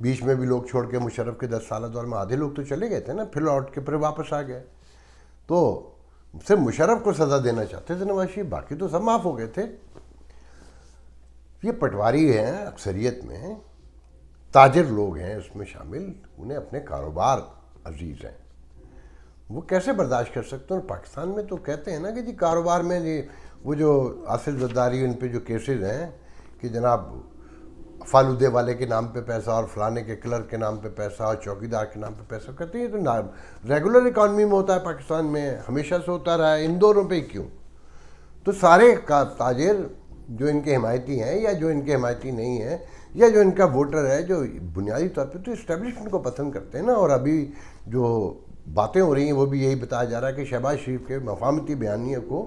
بیچ میں بھی لوگ چھوڑ کے مشرف کے 10 سالہ دور میں آدھے لوگ تو چلے گئے تھے نا، پھر لوٹ کے پھر واپس آ گئے. تو صرف مشرف کو سزا دینا چاہتے تھے نواز شریف، باقی تو سب معاف ہو گئے تھے. یہ پٹواری ہیں اکثریت میں، تاجر لوگ ہیں اس میں شامل، انہیں اپنے کاروبار عزیز ہیں، وہ کیسے برداشت کر سکتے ہیں؟ اور پاکستان میں تو کہتے ہیں نا کہ جی کاروبار میں جی وہ جو آصف زرداری ان پہ جو کیسز ہیں کہ جناب فالودے والے کے نام پہ پیسہ اور فلانے کے کلرک کے نام پہ پیسہ اور چوکیدار کے نام پہ پیسہ، کرتے ہیں یہ تو ریگولر اکانومی میں ہوتا ہے پاکستان میں، ہمیشہ سے ہوتا رہا ہے، ان دونوں پہ ہی کیوں؟ تو سارے تاجر جو ان کے حمایتی ہیں یا جو ان کے حمایتی نہیں ہیں یا جو ان کا ووٹر ہے، جو بنیادی طور پہ تو اسٹیبلشمنٹ کو پسند کرتے ہیں نا. اور ابھی جو باتیں ہو رہی ہیں وہ بھی یہی بتایا جا رہا ہے کہ شہباز شریف کے مفاہمتی بیانیے کو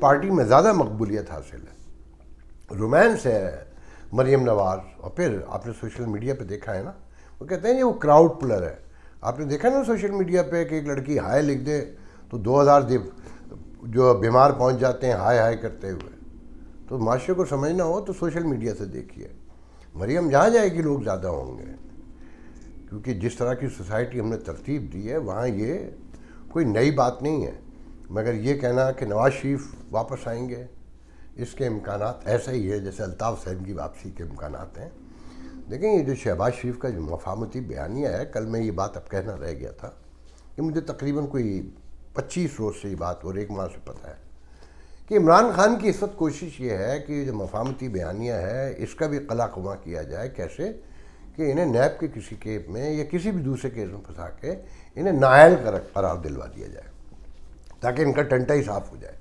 پارٹی میں زیادہ مقبولیت حاصل ہے. رومانس ہے مریم نواز، اور پھر آپ نے سوشل میڈیا پہ دیکھا ہے نا، وہ کہتے ہیں یہ وہ کراؤڈ پلر ہے. آپ نے دیکھا نا سوشل میڈیا پہ کہ ایک لڑکی ہائے لکھ دے تو 2000 جو بیمار پہنچ جاتے ہیں ہائے ہائے کرتے ہوئے. تو معاشرے کو سمجھنا ہو تو سوشل میڈیا سے دیکھیے. مریم جہاں جائے گی لوگ زیادہ ہوں گے، کیونکہ جس طرح کی سوسائٹی ہم نے ترتیب دی ہے وہاں یہ کوئی نئی بات نہیں ہے. مگر یہ کہنا کہ نواز شریف واپس آئیں گے، اس کے امکانات ایسا ہی ہے جیسے الطاف حسین کی واپسی کے امکانات ہیں. دیکھیں یہ جو شہباز شریف کا جو مفاہمتی بیانیہ ہے، کل میں یہ بات اب کہنا رہ گیا تھا کہ مجھے تقریباً کوئی 25 روز سے یہ بات اور 1 ماہ سے پتہ ہے کہ عمران خان کی اس وقت کوشش یہ ہے کہ جو مفاہمتی بیانیہ ہے اس کا بھی قلع قمع کیا جائے. کیسے کہ انہیں نیب کے کسی کیس میں یا کسی بھی دوسرے کیس میں پھنسا کے انہیں نااہل قرار دلوا دیا جائے تاکہ ان کا ٹنٹا ہی صاف ہو جائے.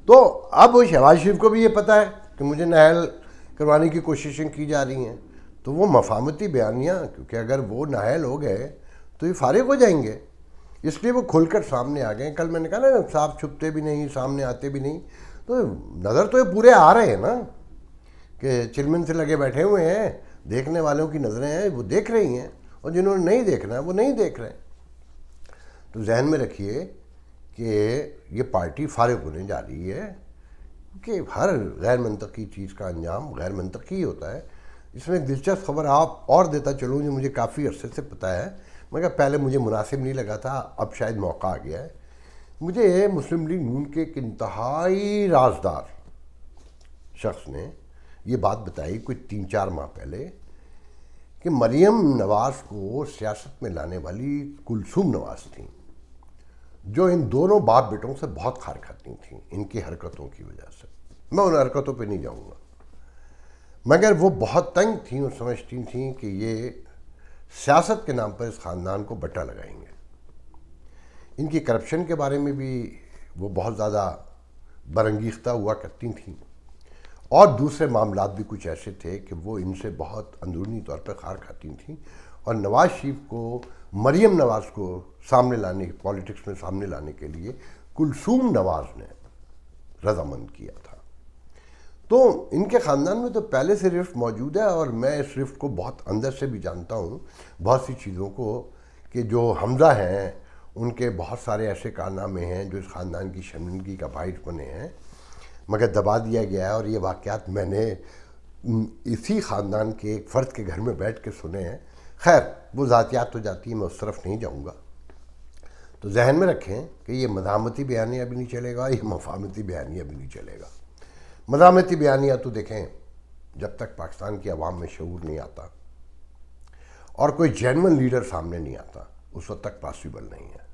تو اب شہباز شریف کو بھی یہ پتہ ہے کہ مجھے نااہل کروانے کی کوششیں کی جا رہی ہیں، تو وہ مفاہمتی بیانیہ کیونکہ اگر وہ نااہل ہو گئے تو یہ فارغ ہو جائیں گے، اس لیے وہ کھل کر سامنے آ گئے. کل میں نے کہا نا صاف چھپتے بھی نہیں، سامنے آتے بھی نہیں. تو نظر تو یہ پورے آ رہے ہیں نا کہ چلمن سے لگے بیٹھے ہوئے ہیں، دیکھنے والوں کی نظریں ہیں وہ دیکھ رہی ہیں، اور جنہوں نے نہیں دیکھنا ہے وہ نہیں دیکھ رہے. تو ذہن میں رکھیے کہ یہ پارٹی فارغ ہونے جا رہی ہے، کہ ہر غیر منطقی چیز کا انجام غیر منطقی ہوتا ہے. اس میں ایک دلچسپ خبر آپ اور دیتا چلوں جو مجھے کافی عرصے سے پتہ ہے، مگر پہلے مجھے مناسب نہیں لگا تھا، اب شاید موقع آ گیا ہے. مجھے مسلم لیگ نون کے ایک انتہائی رازدار شخص نے یہ بات بتائی کوئی 3-4 ماہ پہلے کہ مریم نواز کو سیاست میں لانے والی کلثوم نواز تھیں، جو ان دونوں باپ بیٹوں سے بہت کھار کھاتی تھیں ان کی حرکتوں کی وجہ سے. میں ان حرکتوں پہ نہیں جاؤں گا، مگر وہ بہت تنگ تھیں اور سمجھتی تھیں کہ یہ سیاست کے نام پر اس خاندان کو بٹا لگائیں گے. ان کی کرپشن کے بارے میں بھی وہ بہت زیادہ برانگیختہ ہوا کرتی تھیں، اور دوسرے معاملات بھی کچھ ایسے تھے کہ وہ ان سے بہت اندرونی طور پر کھار کھاتی تھیں. اور نواز شریف کو، مریم نواز کو سامنے لانے، پالیٹکس میں سامنے لانے کے لیے کلثوم نواز نے رضامند کیا تھا. تو ان کے خاندان میں تو پہلے سے رفت موجود ہے، اور میں اس رفت کو بہت اندر سے بھی جانتا ہوں، بہت سی چیزوں کو، کہ جو حمزہ ہیں ان کے بہت سارے ایسے کارنامے ہیں جو اس خاندان کی شرمندگی کا باعث بنے ہیں، مگر دبا دیا گیا ہے. اور یہ واقعات میں نے اسی خاندان کے ایک فرد کے گھر میں بیٹھ کے سنے ہیں. خیر وہ ذاتیات تو جاتی ہیں، میں اس طرف نہیں جاؤں گا. تو ذہن میں رکھیں کہ یہ مزاحمتی بیانیہ بھی نہیں چلے گا، یہ مفاہمتی بیانیہ بھی نہیں چلے گا. مزاحمتی بیانیہ تو دیکھیں جب تک پاکستان کی عوام میں شعور نہیں آتا اور کوئی جینون لیڈر سامنے نہیں آتا اس وقت تک پاسبل نہیں ہے.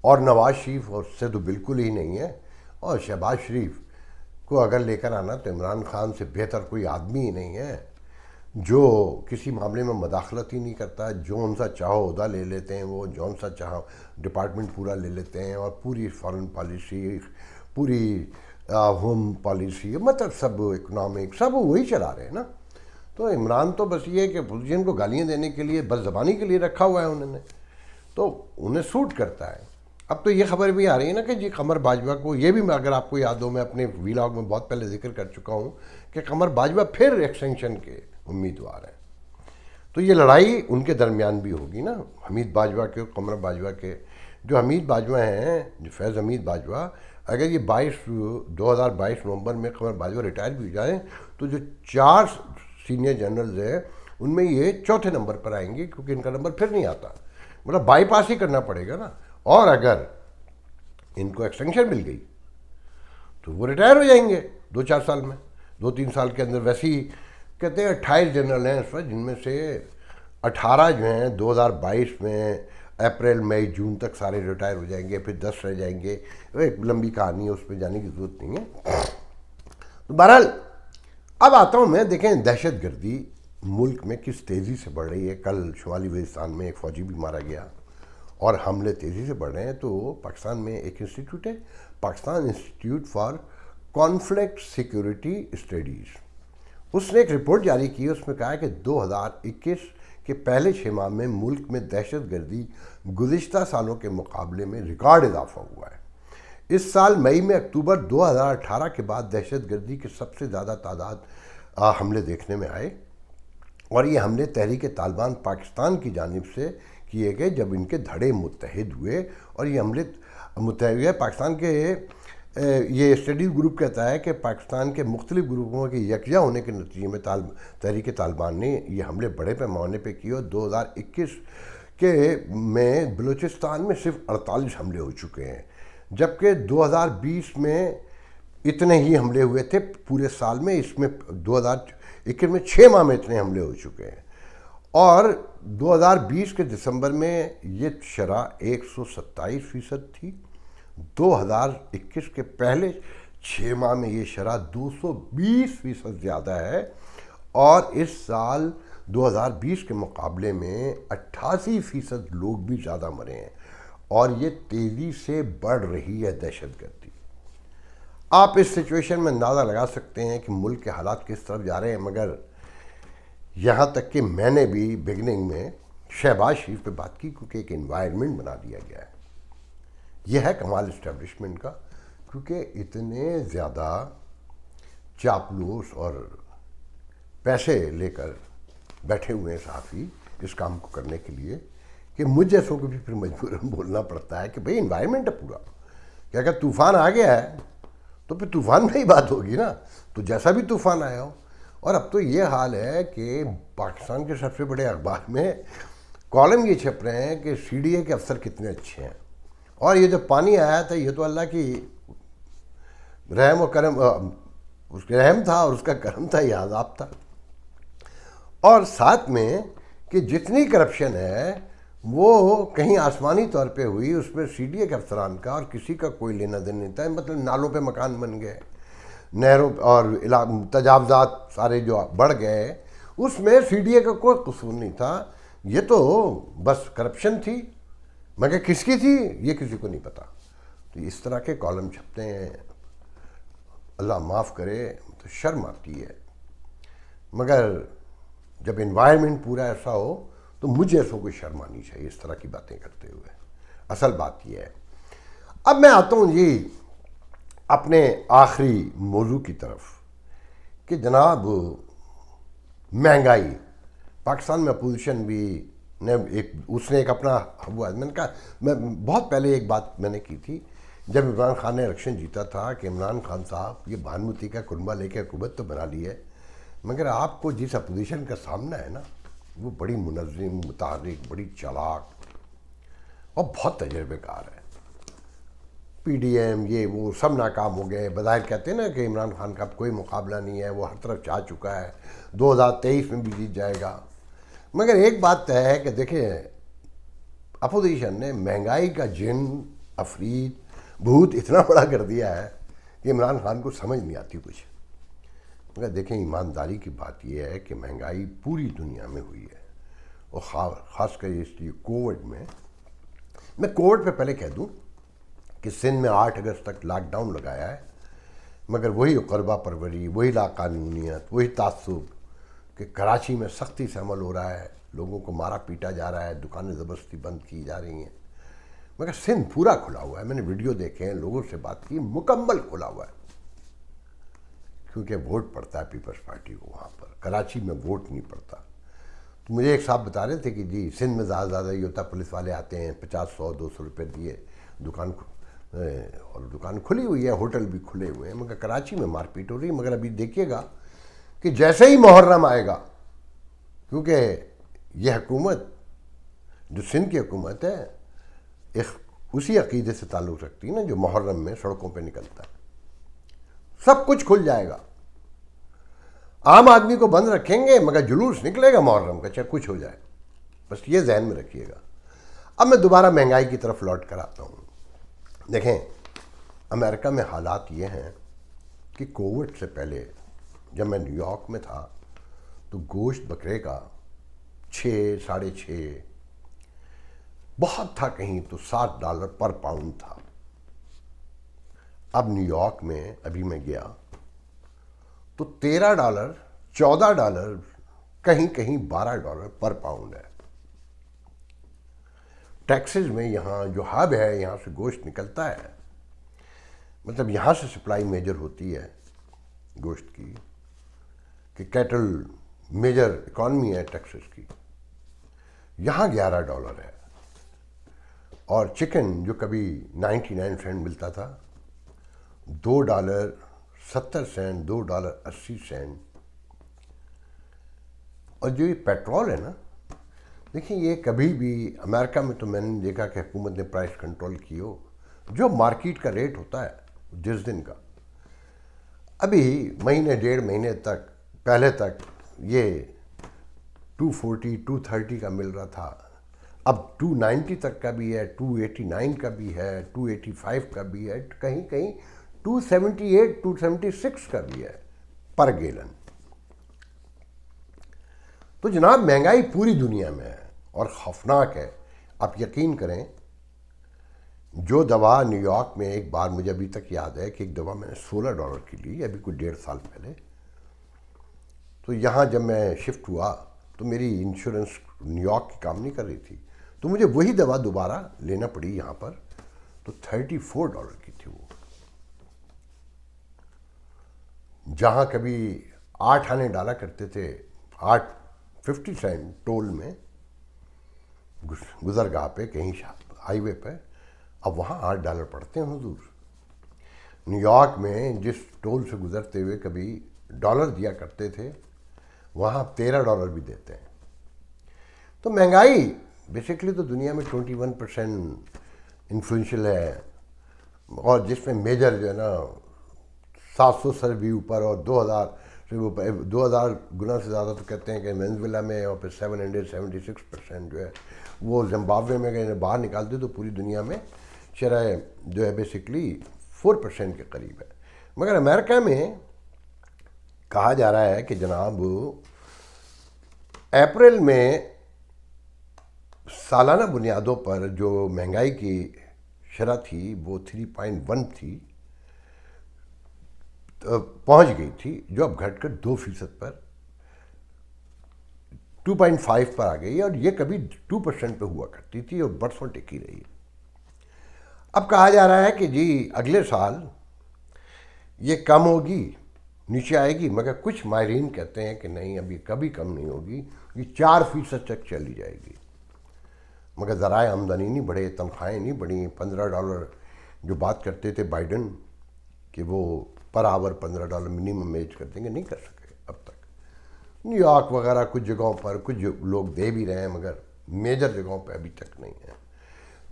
اور نواز شریف اور اس سے تو بالکل ہی نہیں ہے. اور شہباز شریف کو اگر لے کر آنا تو عمران خان سے بہتر کوئی آدمی ہی نہیں ہے، جو کسی معاملے میں مداخلت ہی نہیں کرتا، جون سا چاہو عہدہ لے لیتے ہیں، وہ جون سا چاہو ڈپارٹمنٹ پورا لے لیتے ہیں، اور پوری فارن پالیسی، پوری ہوم پالیسی، مطلب سب اکنامک سب وہی چلا رہے ہیں نا. تو عمران تو بس یہ ہے کہ اپوزیشن کو گالیاں دینے کے لیے، بس زبانی کے لیے رکھا ہوا ہے انہوں نے، تو انہیں سوٹ کرتا ہے. اب تو یہ خبر بھی آ رہی ہے نا کہ جی قمر باجوہ کو، یہ بھی میں اگر آپ کو یاد ہو میں اپنے ویلاگ میں بہت پہلے ذکر کر چکا ہوں کہ قمر باجوہ پھر ایکسٹینشن کے امیدوار ہیں. تو یہ لڑائی ان کے درمیان بھی ہوگی نا، حمید باجوہ کے اور قمر باجوہ کے. جو حمید باجوہ ہیں، جو فیض حمید باجوہ، اگر یہ 2022 نومبر میں قمر باجوہ ریٹائر بھی ہو جائیں تو جو 4 سینئر جنرلز ہیں ان میں یہ چوتھے نمبر پر آئیں گے کیونکہ ان کا نمبر پھر نہیں آتا، مطلب بائی پاس ہی کرنا پڑے گا نا. اور اگر ان کو ایکسٹینشن مل گئی تو وہ ریٹائر ہو جائیں گے 2-4 سال میں، 2-3 سال کے اندر. ویسے ہی کہتے ہیں 28 جنرل ہیں اس وقت، جن میں سے 18 جو ہیں 2022 میں اپریل مئی جون تک سارے ریٹائر ہو جائیں گے، پھر 10 رہ جائیں گے. ایک لمبی کہانی ہے، اس پہ جانے کی ضرورت نہیں ہے. تو بہرحال اب آتا ہوں میں. دیکھیں دہشت گردی ملک میں کس تیزی سے بڑھ رہی ہے. کل شمالی وزیرستان میں ایک فوجی بھی مارا گیا اور حملے تیزی سے بڑھ رہے ہیں. تو پاکستان میں ایک انسٹیٹیوٹ ہے، Pakistan institute for conflict security studies, اس نے ایک رپورٹ جاری کی. اس میں کہا ہے کہ 2021 کے پہلے 6 ماہ میں ملک میں دہشت گردی گزشتہ سالوں کے مقابلے میں ریکارڈ اضافہ ہوا ہے. اس سال مئی میں اکتوبر 2018 کے بعد دہشت گردی کے سب سے زیادہ تعداد حملے دیکھنے میں آئے، اور یہ حملے تحریک طالبان پاکستان کی جانب سے کیے گئے جب ان کے دھڑے متحد ہوئے. اور یہ حملے متحد ہوئے پاکستان کے، یہ اسٹڈی گروپ کہتا ہے کہ پاکستان کے مختلف گروپوں کے یکجا ہونے کے نتیجے میں تحریک طالبان نے یہ حملے بڑے پیمانے پہ کیے. اور 2021 کے میں بلوچستان میں صرف 48 حملے ہو چکے ہیں، جبکہ 2020 میں اتنے ہی حملے ہوئے تھے پورے سال میں. اس میں 2021 میں 6 ماہ میں اتنے حملے ہو چکے ہیں. اور 2020 کے دسمبر میں یہ شرح 127% تھی. 2021 کے پہلے 6 ماہ میں یہ شرح 220% زیادہ ہے. اور اس سال 2020 کے مقابلے میں 88% لوگ بھی زیادہ مرے ہیں. اور یہ تیزی سے بڑھ رہی ہے دہشت گردی. آپ اس سچویشن میں اندازہ لگا سکتے ہیں کہ ملک کے حالات کس طرف جا رہے ہیں. مگر یہاں تک کہ میں نے بھی بگننگ میں شہباز شریف پہ بات کی کیونکہ ایک انوائرمنٹ بنا دیا گیا ہے. یہ ہے کمال اسٹیبلشمنٹ کا، کیونکہ اتنے زیادہ چاپلوس اور پیسے لے کر بیٹھے ہوئے ہیں صحافی اس کام کو کرنے کے لیے کہ مجھ جیسوں کو بھی پھر مجبوراً بولنا پڑتا ہے کہ بھئی انوائرمنٹ ہے پورا، کہ اگر طوفان آ گیا ہے تو پھر طوفان میں ہی بات ہوگی نا. تو جیسا بھی طوفان آیا ہو. اور اب تو یہ حال ہے کہ پاکستان کے سب سے بڑے اخبار میں کالم یہ چھپ رہے ہیں کہ CDA کے افسر کتنے اچھے ہیں. اور یہ جو پانی آیا تھا یہ تو اللہ کی رحم و کرم، اس کے رحم تھا اور اس کا کرم تھا، یہ عذاب تھا. اور ساتھ میں کہ جتنی کرپشن ہے وہ کہیں آسمانی طور پہ ہوئی، اس میں CDA کے افسران کا اور کسی کا کوئی لینا دینا نہیں تھا. مطلب نالوں پہ مکان بن گئے، نہروں اور تجاوزات سارے جو بڑھ گئے، اس میں CDA کا کوئی قصور نہیں تھا. یہ تو بس کرپشن تھی، مگر کس کی تھی یہ کسی کو نہیں پتا. تو اس طرح کے کالم چھپتے ہیں، اللہ معاف کرے، تو شرم آتی ہے. مگر جب انوائرمنٹ پورا ایسا ہو تو مجھے ایسا کوئی شرم آنی چاہیے اس طرح کی باتیں کرتے ہوئے. اصل بات یہ ہے. اب میں آتا ہوں جی اپنے آخری موضوع کی طرف کہ جناب مہنگائی. پاکستان میں اپوزیشن بھی اس نے ایک اپنا ہوا. میں نے کہا، میں بہت پہلے ایک بات میں نے کی تھی جب عمران خان نے الیکشن جیتا تھا کہ عمران خان صاحب یہ بھانمتی کا کنبہ لے کے حکومت تو بنا لی ہے، مگر آپ کو جس اپوزیشن کا سامنا ہے نا وہ بڑی منظم، متحرک، بڑی چالاک اور بہت تجربے کار ہے. PDM یہ وہ سب ناکام ہو گئے. بظاہر کہتے ہیں نا کہ عمران خان کا اب کوئی مقابلہ نہیں ہے، وہ ہر طرف جا چکا ہے، 2023 میں بھی جیت جائے گا. مگر ایک بات طے ہے کہ دیکھیں اپوزیشن نے مہنگائی کا جن افرید بھوت اتنا بڑا کر دیا ہے کہ عمران خان کو سمجھ نہیں آتی کچھ. مگر دیکھیں ایمانداری کی بات یہ ہے کہ مہنگائی پوری دنیا میں ہوئی ہے، اور خاص کر اس لیے کووڈ میں کووڈ پہ پہلے کہہ دوں کہ سندھ میں 8 اگست تک لاک ڈاؤن لگایا ہے، مگر وہی قربہ پروری، وہی لاقانونیت، وہی تعصب کہ کراچی میں سختی سے عمل ہو رہا ہے، لوگوں کو مارا پیٹا جا رہا ہے، دکانیں زبردستی بند کی جا رہی ہیں. مگر سندھ پورا کھلا ہوا ہے. میں نے ویڈیو دیکھے ہیں، لوگوں سے بات کی، مکمل کھلا ہوا ہے، کیونکہ ووٹ پڑتا ہے پیپلز پارٹی کو وہاں پر. کراچی میں ووٹ نہیں پڑتا. تو مجھے ایک صاحب بتا رہے تھے کہ جی سندھ میں زیادہ زیادہ یہ ہوتا، پولیس والے آتے ہیں 50 100 200 روپے دیے، دکان کھلی ہوئی ہے، ہوٹل بھی کھلے ہوئے ہیں. مگر کراچی میں مار پیٹ ہو رہی ہے. مگر ابھی دیکھیے گا کہ جیسے ہی محرم آئے گا کیونکہ یہ حکومت جو سندھ کی حکومت ہے ایک اسی عقیدے سے تعلق رکھتی ہے نا جو محرم میں سڑکوں پہ نکلتا ہے. سب کچھ کھل جائے گا, عام آدمی کو بند رکھیں گے مگر جلوس نکلے گا محرم کا, چاہے کچھ ہو جائے. بس یہ ذہن میں رکھیے گا. اب میں دوبارہ مہنگائی کی طرف لوٹ کر آتا ہوں. دیکھیں امریکہ میں حالات یہ ہیں کہ کووڈ سے پہلے جب میں نیو یارک میں تھا تو گوشت بکرے کا 6-6.5 بہت تھا, کہیں تو $7 پر پاؤنڈ تھا. اب نیو یارک میں ابھی میں گیا تو $13 $14 کہیں کہیں $12 پر پاؤنڈ ہے. ٹیکسز میں یہاں جو ہب ہے یہاں سے گوشت نکلتا ہے, مطلب یہاں سے سپلائی میجر ہوتی ہے گوشت کی, کہ کیٹل میجر اکانومی ہے ٹیکسس کی. یہاں $11 ہے, اور چکن جو کبھی 99 سینٹ ملتا تھا $2.70 $2.80. اور جو یہ پیٹرول ہے نا, دیکھیں یہ کبھی بھی امریکہ میں تو میں نے دیکھا کہ حکومت نے پرائس کنٹرول کی ہو, جو مارکیٹ کا ریٹ ہوتا ہے جس دن کا. ابھی مہینے 1.5 مہینے تک پہلے تک یہ 240 230 کا مل رہا تھا, اب 290 تک کا بھی ہے, 289 کا بھی ہے, 285 کا بھی ہے, کہیں کہیں 278 276 کا بھی ہے پر گیلن. تو جناب مہنگائی پوری دنیا میں ہے اور خوفناک ہے. آپ یقین کریں جو دوا نیو یارک میں ایک بار مجھے ابھی تک یاد ہے کہ ایک دوا میں نے $16 کی لی ابھی کوئی 1.5 سال پہلے. تو یہاں جب میں شفٹ ہوا تو میری انشورنس نیو یارک کی کام نہیں کر رہی تھی, تو مجھے وہی دوا دوبارہ لینا پڑی یہاں پر, تو $34 کی تھی وہ. جہاں کبھی 8 آنے ڈالا کرتے تھے 8.50 سینٹ ٹول میں گزرگاہ پہ کہیں ہائی وے پہ, اب وہاں $8 پڑتے ہیں حضور. نیو یارک میں جس ٹول سے گزرتے ہوئے کبھی ڈالر دیا کرتے تھے وہاں $13 بھی دیتے ہیں. تو مہنگائی بیسکلی تو دنیا میں 21% انفلوئنشل ہے, اور جس میں میجر جو ہے نا 700 سے بھی اوپر اور 2000 سے اوپر, 2000 گنا سے زیادہ تو کہتے ہیں کہ وینزویلا میں, اور پھر 776% جو ہے وہ زمبابوے میں اگر باہر نکالتے تو پوری دنیا میں شرح جو ہے بیسکلی 4% کے قریب ہے. مگر امریکہ میں کہا جا رہا ہے کہ جناب اپریل میں سالانہ بنیادوں پر جو مہنگائی کی شرح تھی وہ 3.1 تھی, پہنچ گئی تھی, جو اب گھٹ کر 2% پر 2.5 پر آ گئی, اور یہ کبھی 2% پہ ہوا کرتی تھی اور برسوں ٹکی رہی. اب کہا جا رہا ہے کہ جی اگلے سال یہ کم ہوگی, نیچے آئے گی, مگر کچھ ماہرین کہتے ہیں کہ نہیں ابھی کبھی کم نہیں ہوگی, یہ 4% تک چلی جائے گی. مگر ذرائع آمدنی نہیں بڑھے, تنخواہیں نہیں بڑھیں. $15 جو بات کرتے تھے بائیڈن کہ وہ پر آور $15 منیمم ویج کر دیں گے, نہیں کر سکے اب تک. نیو یارک وغیرہ کچھ جگہوں پر کچھ لوگ دے بھی رہے ہیں مگر میجر جگہوں پہ ابھی تک نہیں ہے.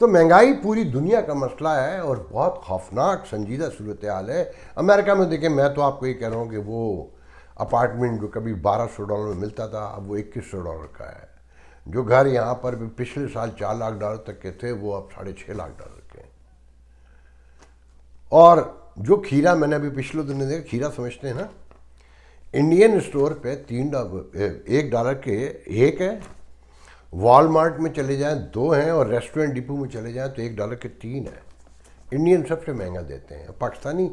تو مہنگائی پوری دنیا کا مسئلہ ہے اور بہت خوفناک سنجیدہ صورتحال ہے. امریکہ میں دیکھیں میں تو آپ کو یہ کہہ رہا ہوں کہ وہ اپارٹمنٹ جو کبھی $1200 میں ملتا تھا اب وہ $2100 کا ہے. جو گھر یہاں پر بھی پچھلے سال $4 لاکھ تک کے تھے وہ اب $6.5 لاکھ کے ہیں. اور جو کھیرا میں نے ابھی پچھلے دنوں دیکھا, کھیرا سمجھتے ہیں نا, انڈین اسٹور پہ $1 کے ایک ہے, والمارٹ میں چلے جائیں 2 ہیں, اور ریسٹورنٹ ڈپو میں چلے جائیں تو $1 کے 3 ہیں. انڈین سب سے مہنگا دیتے ہیں. پاکستانی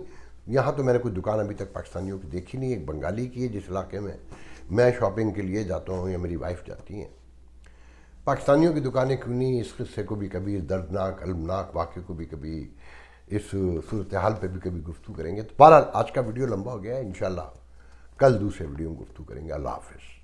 یہاں تو میں نے کوئی دکان ابھی تک پاکستانیوں کی دیکھی نہیں. ایک بنگالی کی ہے جس علاقے میں شاپنگ کے لیے جاتا ہوں یا میری وائف جاتی ہیں. پاکستانیوں کی دکانیں کیوں نہیں, اس قصے کو بھی کبھی دردناک المناک واقعے کو بھی کبھی اس صورتحال پہ بھی کبھی گفتگو کریں گے. تو بہرحال آج کا ویڈیو لمبا ہو گیا ہے, انشاءاللہ کل دوسرے ویڈیو میں گفتگو کریں گے. اللہ حافظ.